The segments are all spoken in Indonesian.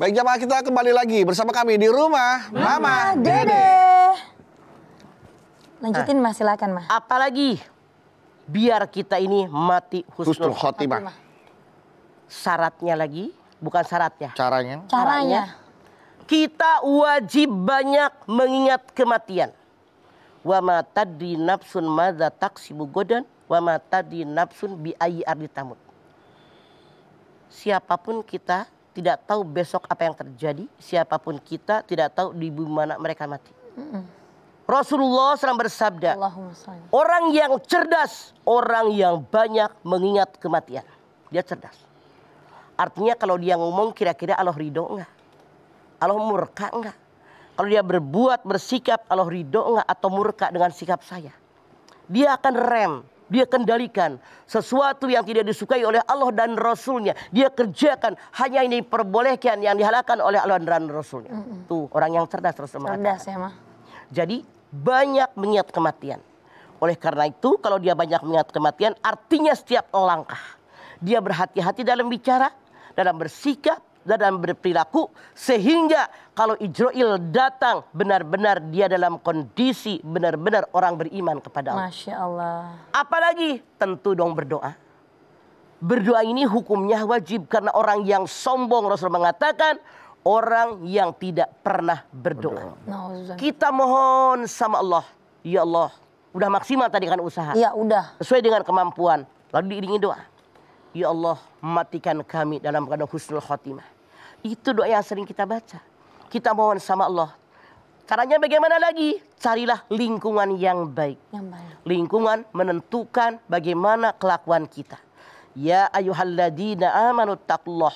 Baik jamaah, kita kembali lagi bersama kami di rumah Mama Dede. Lanjutin Mas, silakan Mas. Apalagi biar kita ini mati husnul khotimah. Syaratnya lagi, bukan syaratnya. Caranya. Kita wajib banyak mengingat kematian. Wa ma tadri nafsun madza taksibu godan wa ma tadri nafsun bi ayyi ardi tamut. Siapapun kita tidak tahu besok apa yang terjadi. Siapapun kita tidak tahu di bumi mana mereka mati. Rasulullah SAW bersabda, orang yang cerdas, orang yang banyak mengingat kematian. Dia cerdas. Artinya kalau dia ngomong kira-kira Allah ridho enggak? Allah murka enggak? Kalau dia berbuat, bersikap, Allah ridho enggak atau murka dengan sikap saya? Dia akan rem. Dia kendalikan sesuatu yang tidak disukai oleh Allah dan Rasulnya. Dia kerjakan hanya ini perbolehkan yang dihalalkan oleh Allah dan Rasulnya. Tuh orang yang cerdas Rasul mengatakan. Cerdas ya mah. Jadi banyak mengingat kematian. Oleh karena itu kalau dia banyak mengingat kematian artinya setiap langkah. Dia berhati-hati dalam bicara, dalam bersikap, dalam berperilaku. Sehingga kalau Ijrail datang benar-benar dia dalam kondisi benar-benar orang beriman kepada Allah. Masya Allah. Apalagi tentu dong berdoa. Berdoa ini hukumnya wajib karena orang yang sombong Rasul mengatakan orang yang tidak pernah berdoa. Kita mohon sama Allah. Ya Allah, udah maksimal tadi kan usaha. Iya udah. Sesuai dengan kemampuan. Lalu diiringi doa. Ya Allah, matikan kami dalam keadaan husnul khotimah. Itu doa yang sering kita baca. Kita mohon sama Allah. Caranya bagaimana lagi? Carilah lingkungan yang baik. Lingkungan menentukan bagaimana kelakuan kita. Ya ayyuhalladzina amanu taqullah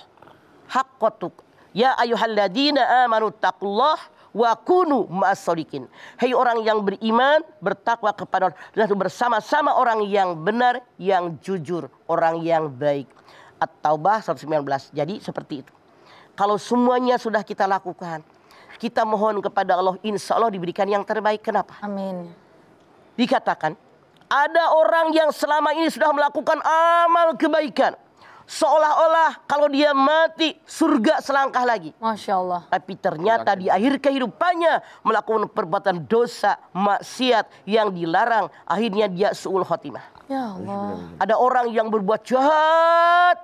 haqqa tuqatih. Ya ayyuhalladzina amanu taqullah wa kunu ma'as-shodiqin. Hai orang yang beriman, bertakwa kepada Allah dan bersama-sama orang yang benar, yang jujur, orang yang baik. At-Taubah 119. Jadi seperti itu. Kalau semuanya sudah kita lakukan, kita mohon kepada Allah, insya Allah diberikan yang terbaik. Kenapa? Amin. Dikatakan, ada orang yang selama ini sudah melakukan amal kebaikan. Seolah-olah kalau dia mati, surga selangkah lagi. Masya Allah. Tapi ternyata di akhir kehidupannya melakukan perbuatan dosa, maksiat yang dilarang. Akhirnya dia su'ul khotimah. Ya Allah. Ada orang yang berbuat jahat.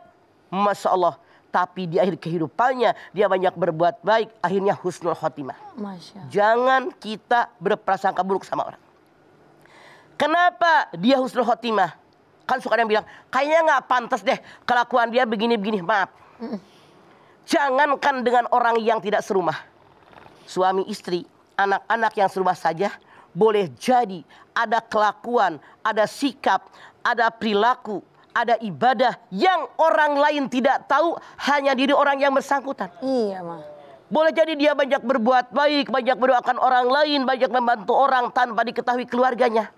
Masya Allah. Tapi di akhir kehidupannya dia banyak berbuat baik. Akhirnya husnul khotimah. Masya Allah. Jangan kita berprasangka buruk sama orang. Kenapa dia husnul khotimah? Kan suka ada yang bilang, kayaknya nggak pantas deh kelakuan dia begini-begini. Maaf. Jangankan dengan orang yang tidak serumah. Suami istri, anak-anak yang serumah saja. Boleh jadi ada kelakuan, ada sikap, ada perilaku, ada ibadah yang orang lain tidak tahu, hanya diri orang yang bersangkutan. Iya mah. Boleh jadi dia banyak berbuat baik, banyak mendoakan orang lain, banyak membantu orang tanpa diketahui keluarganya.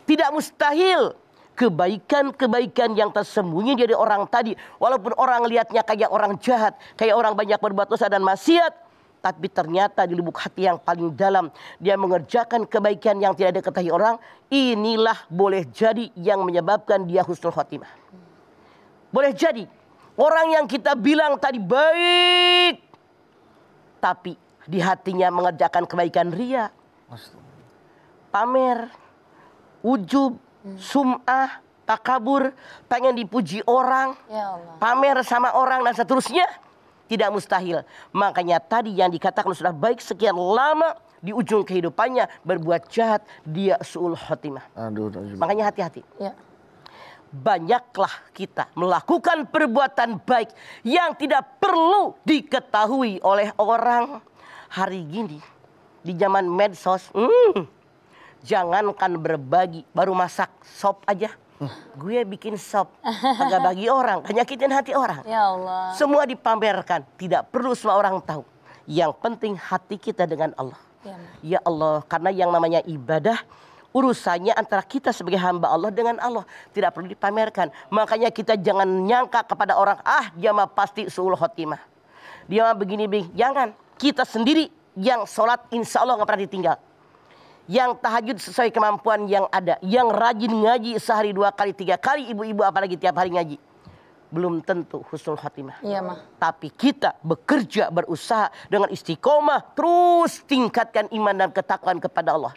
Tidak mustahil kebaikan-kebaikan yang tersembunyi dari orang tadi. Walaupun orang lihatnya kayak orang jahat, kayak orang banyak berbuat dosa dan maksiat. Tapi ternyata di lubuk hati yang paling dalam, dia mengerjakan kebaikan yang tidak diketahui orang. Inilah boleh jadi yang menyebabkan dia husnul khotimah. Boleh jadi orang yang kita bilang tadi baik, tapi di hatinya mengerjakan kebaikan ria, pamer, ujub, sum'ah, takabur, pengen dipuji orang, Ya Allah. pamer sama orang dan seterusnya. Tidak mustahil. Makanya tadi yang dikatakan sudah baik sekian lama, di ujung kehidupannya berbuat jahat, dia su'ul khotimah. Makanya hati-hati. Ya. Banyaklah kita melakukan perbuatan baik yang tidak perlu diketahui oleh orang. Hari gini di zaman medsos, jangankan berbagi, baru masak sop aja. Gue bikin sop, agak bagi orang, nyakitin hati orang. Ya Allah. Semua dipamerkan, tidak perlu semua orang tahu. Yang penting hati kita dengan Allah. Ya Allah, karena yang namanya ibadah, urusannya antara kita sebagai hamba Allah dengan Allah. Tidak perlu dipamerkan. Makanya kita jangan nyangka kepada orang, dia mah pasti su'ul khotimah. Dia mah begini-begini. Jangan. Kita sendiri yang sholat insya Allah nggak pernah ditinggal. Yang tahajud sesuai kemampuan yang ada. Yang rajin ngaji sehari 2 kali 3 kali. Ibu-ibu apalagi tiap hari ngaji. belum tentu husnul khatimah. Iya, Ma. Tapi kita bekerja, berusaha dengan istiqomah, terus tingkatkan iman dan ketakwaan kepada Allah.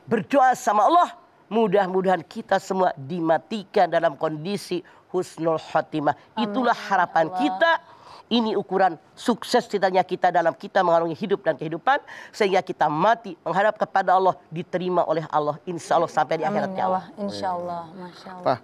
Berdoa sama Allah, mudah-mudahan kita semua dimatikan dalam kondisi husnul khatimah. Itulah harapan kita. Ini ukuran sukses tidaknya kita dalam kita mengarungi hidup dan kehidupan. Sehingga kita mati menghadap kepada Allah, diterima oleh Allah. Insya Allah sampai di akhirat. Amin ya Allah. Insya Allah. Masya Allah. Pak,